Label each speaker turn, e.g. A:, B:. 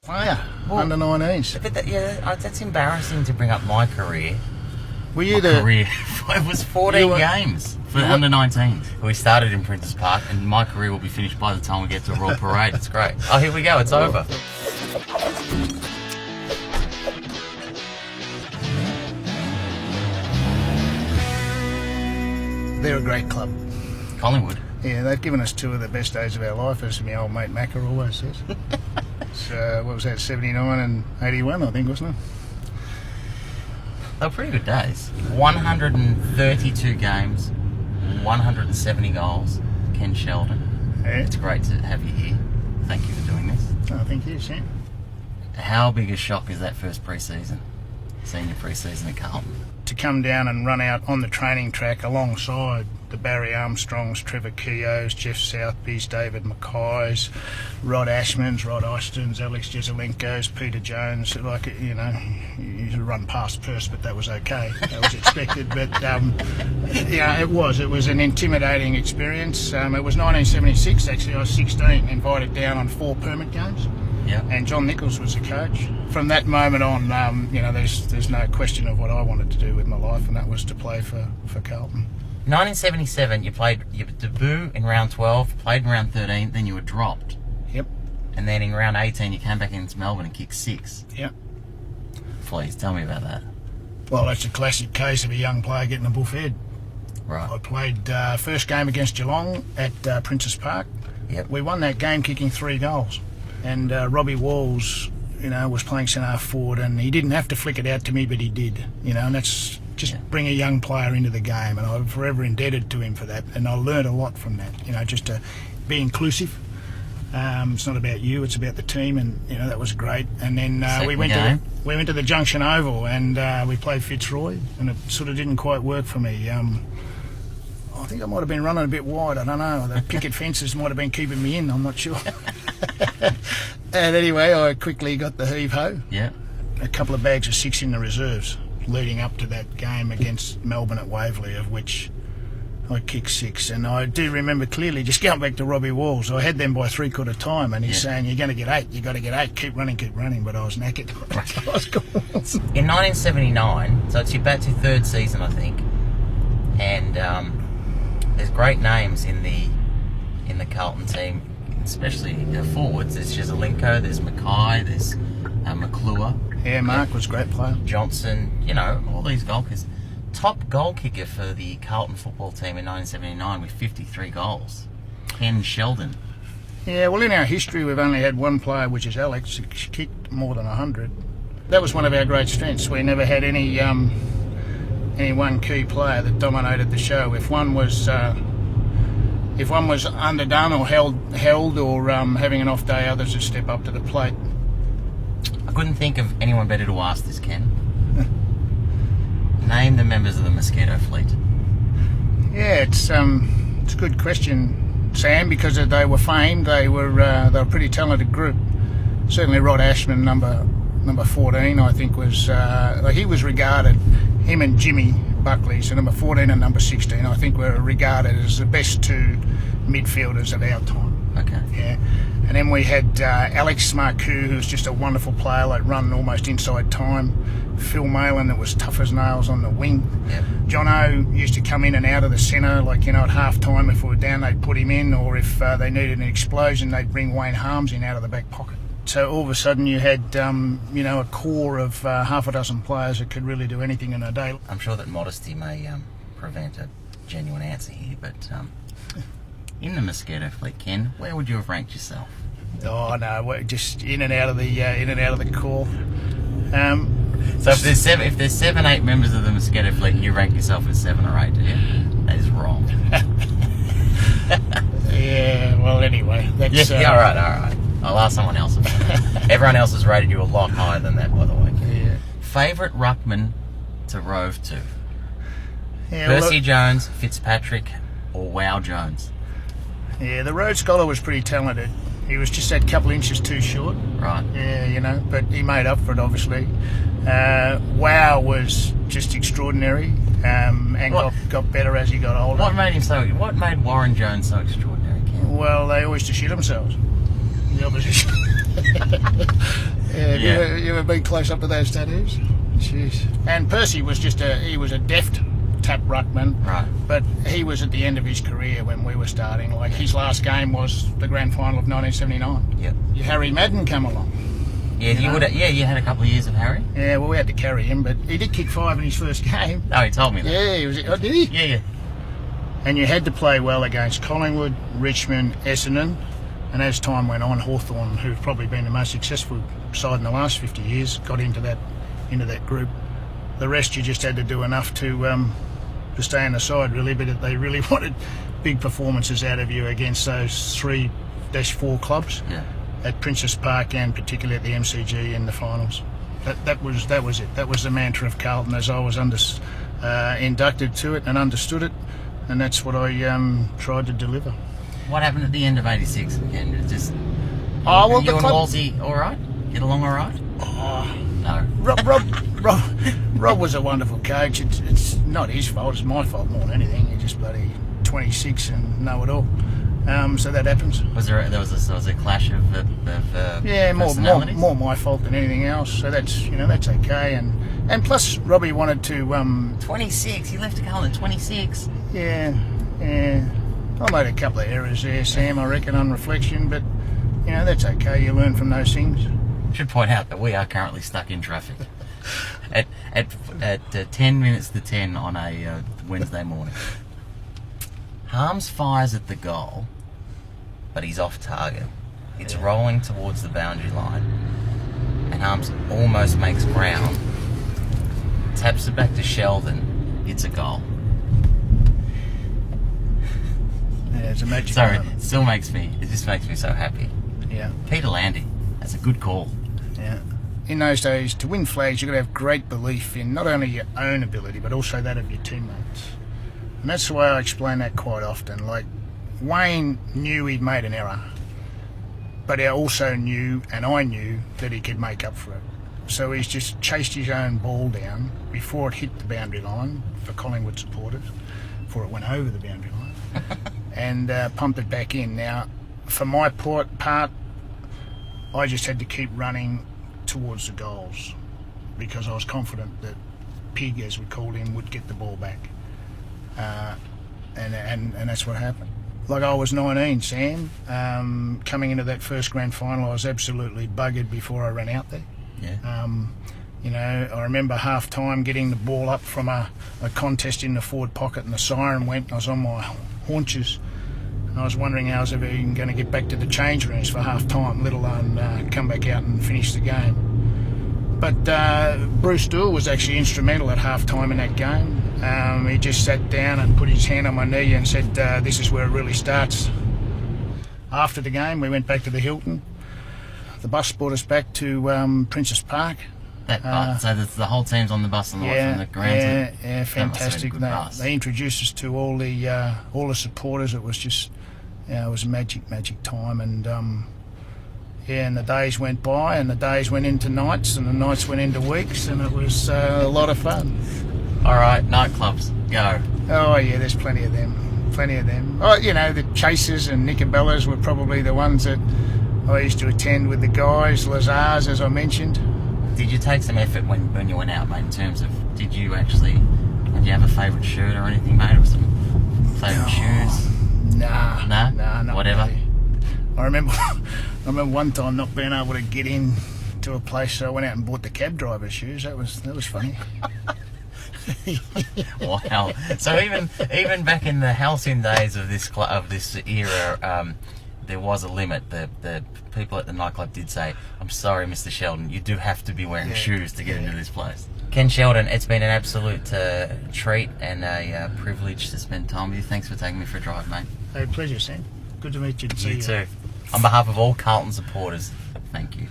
A: Player, under 19s.
B: But that's embarrassing to bring up my career.
A: Were you
B: Career. It was 14 games for under 19s. We started in Princes Park, and my career will be finished by the time we get to Royal Parade. It's great. Oh, here we go. It's over.
A: They're a great club.
B: Collingwood.
A: Yeah, they've given us two of the best days of our life, as my old mate Macca always says. So, what was that, 79 and 81, I think, wasn't it?
B: They were pretty good days. 132 games, 170 goals. Ken Sheldon.
A: Yeah.
B: It's great to have you here. Thank you for doing this.
A: Oh, thank you, Sam.
B: How big a shock is that first pre-season? Senior pre-season at Carlton.
A: To come down and run out on the training track alongside the Barry Armstrongs, Trevor Keoghs, Jeff Southby's, David Mackay's, Rod Ashman's, Rod Austin's, Alex Jezelenko's, Peter Jones. Like, you know, you run past first, but that was okay. That was expected. But, yeah, it was an intimidating experience. It was 1976, actually. I was 16, invited down on 4 permit games.
B: Yeah.
A: And John Nichols was the coach. From that moment on, you know, there's no question of what I wanted to do with my life, and that was to play for Carlton.
B: 1977, you played your debut in round 12, played in round 13, then you were dropped.
A: Yep.
B: And then in round 18, you came back into Melbourne and kicked 6.
A: Yep.
B: Please, tell me about that.
A: Well, that's a classic case of a young player getting a buff head.
B: Right.
A: I played first game against Geelong at Princes Park.
B: Yep.
A: We won that game kicking 3 goals. And Robbie Walls, you know, was playing centre forward, and he didn't have to flick it out to me, but he did. You know, and that's just bring a young player into the game, and I'm forever indebted to him for that. And I learned a lot from that. You know, just to be inclusive. It's not about you; it's about the team, and you know that was great. And then we went to the Junction Oval, and we played Fitzroy, and it sort of didn't quite work for me. I think I might have been running a bit wide. I don't know. The picket fences might have been keeping me in. I'm not sure. And anyway, I quickly got the heave-ho.
B: Yeah.
A: A couple of bags of 6 in the reserves leading up to that game against Melbourne at Waverley, of which I kicked 6. And I do remember clearly, just going back to Robbie Walls, I had them by 3/4 time, and he's saying, you're going to get 8, you've got to get 8, keep running, but I was knackered. I was gone.
B: In 1979, so it's about your 3rd season, I think, and there's great names in the Carlton team, especially forwards. There's Jezelenko, there's Mackay, there's McClure.
A: Yeah, Mark was a great player.
B: Johnson, you know, all these goal kickers. Top goal kicker for the Carlton football team in 1979 with 53 goals. Ken Sheldon.
A: Yeah, well, in our history, we've only had one player, which is Alex, who kicked more than 100. That was one of our great strengths. We never had any one key player that dominated the show. If one was underdone or held or having an off day, others would step up to the plate.
B: I couldn't think of anyone better to ask this, Ken. Name the members of the Mosquito Fleet.
A: Yeah, it's a good question, Sam, because they were famed. They were a pretty talented group. Certainly, Rod Ashman, number 14, I think was he was regarded. Him and Jimmy Buckley, so number 14 and number 16, I think were regarded as the best 2 midfielders of our time.
B: Okay.
A: Yeah. And then we had Alex Marcoux, who was just a wonderful player, like running almost inside time. Phil Malin, that was tough as nails on the wing.
B: Yep.
A: John O used to come in and out of the centre, like, you know, at half time if we were down, they'd put him in, or if they needed an explosion, they'd bring Wayne Harms in out of the back pocket. So all of a sudden you had, you know, a core of half a dozen players that could really do anything in a day.
B: I'm sure that modesty may prevent a genuine answer here, but in the Mosquito Fleet, Ken, where would you have ranked yourself?
A: Oh no, we're just in and out of the core.
B: So if there's 7, 8 members of the Mosquito Fleet, you rank yourself as 7 or 8, do you? That is wrong.
A: Yeah. Well, anyway, that's
B: all right. I'll ask someone else about that. Everyone else has rated you a lot higher than that, by the way.
A: Yeah.
B: Favourite ruckman to rove to?
A: Yeah,
B: Percy Jones, Fitzpatrick, or Wow Jones?
A: Yeah, the Rhodes Scholar was pretty talented. He was just that couple inches too short.
B: Right.
A: Yeah, you know, but he made up for it, obviously. Wow was just extraordinary, and got better as he got older.
B: What made Warren Jones so extraordinary, Ken?
A: Well, they always just shit themselves. The opposition. You ever been close up to those tattoos? Jeez. And Percy was he was a deft tap ruckman,
B: Right.
A: but he was at the end of his career when we were starting. Like his last game was the grand final of 1979.
B: Yep.
A: Harry Madden come along.
B: Yeah, you had a couple of years of Harry.
A: Yeah, well, we had to carry him, but he did kick 5 in his first game.
B: Oh, he told me that.
A: Yeah, oh, did he?
B: Yeah.
A: And you had to play well against Collingwood, Richmond, Essendon, and as time went on, Hawthorn, who've probably been the most successful side in the last 50 years, got into that group. The rest, you just had to do enough to stay on the side, really, but they really wanted big performances out of you against those 3-4 clubs.
B: Yeah.
A: At Princess Park and particularly at the MCG in the finals. That was it. That was the mantra of Carlton as I was inducted to it and understood it, and that's what I tried to deliver.
B: What happened at the end of '86? Again, just you
A: the
B: and
A: club.
B: Wolsey, all right? Get along all right?
A: Oh,
B: No.
A: Rob was a wonderful coach. It's not his fault. It's my fault more than anything. He's just bloody 26 and know it all. So that happens.
B: There was a clash of personalities?
A: more my fault than anything else. So that's okay. And plus Robbie wanted to
B: 26. He left to Carlton at 26.
A: yeah. I made a couple of errors there, Sam. I reckon on reflection, but that's okay. You learn from those things.
B: Should point out that we are currently stuck in traffic at 10 minutes to 10 on a Wednesday morning. Harms fires at the goal, but he's off target. It's rolling towards the boundary line, and Harms almost makes ground. Taps it back to Sheldon. It's a goal.
A: Yeah, it's a magic
B: Sorry,
A: moment.
B: it just makes me so happy.
A: Yeah.
B: Peter Landy, that's a good call.
A: Yeah. In those days, to win flags, you've got to have great belief in not only your own ability, but also that of your teammates. And that's the way I explain that quite often. Like, Wayne knew he'd made an error, but he also knew, and I knew, that he could make up for it. So he's just chased his own ball down before it hit the boundary line for Collingwood supporters, before it went over the boundary line, and pumped it back in. Now, for my part, I just had to keep running towards the goals because I was confident that Pig, as we called him, would get the ball back. And that's what happened. Like, I was 19, Sam. Coming into that first grand final, I was absolutely buggered before I ran out there.
B: Yeah.
A: I remember half time getting the ball up from a contest in the forward pocket, and the siren went, and I was on my haunches. And I was wondering how I was ever even going to get back to the change rooms for half time, let alone come back out and finish the game. But Bruce Doyle was actually instrumental at half time in that game. He just sat down and put his hand on my knee and said, this is where it really starts. After the game, we went back to the Hilton. The bus brought us back to Princess Park.
B: So the whole team's on the bus and from the grounds.
A: Yeah, fantastic. They introduced us to all the supporters. It was just, it was a magic time. And and the days went by, and the days went into nights, and the nights went into weeks, and it was a lot of fun.
B: All right, nightclubs, go.
A: Oh yeah, there's plenty of them. Oh, the Chasers and Nickabellas were probably the ones that I used to attend with the guys. Lazars, as I mentioned.
B: Did you take some effort when you went out, mate, in terms of, did you have a favourite shirt or anything, mate, or some favourite shoes?
A: Nah, not
B: whatever.
A: Really. I remember one time not being able to get in to a place, so I went out and bought the cab driver's shoes. That was funny.
B: Wow. So even back in the halcyon days of this era, there was a limit. The people at the nightclub did say, "I'm sorry, Mr. Sheldon, you do have to be wearing shoes to get into this place." Ken Sheldon, it's been an absolute treat and a privilege to spend time with you. Thanks for taking me for a drive, mate.
A: Hey, pleasure, Sam. Good to meet you.
B: You too. On behalf of all Carlton supporters, thank you.